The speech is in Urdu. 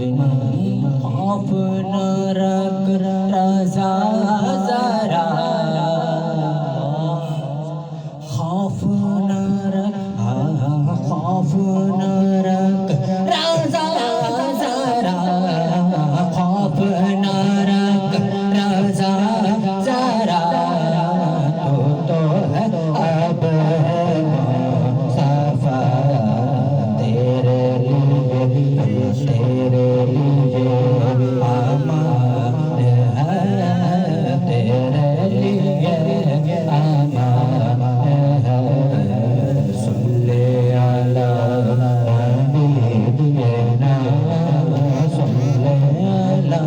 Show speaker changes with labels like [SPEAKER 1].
[SPEAKER 1] خوف نہ رکھ رضا ذرا خوف نہ رکھ خوف نہ رکھ رضا ذرا خوف نہ رکھ رضا ذرا تو ہے اب صفا تیرے لیے امان ہے تیرے لیے امان ہے صلی علی حبیبنا صلی علی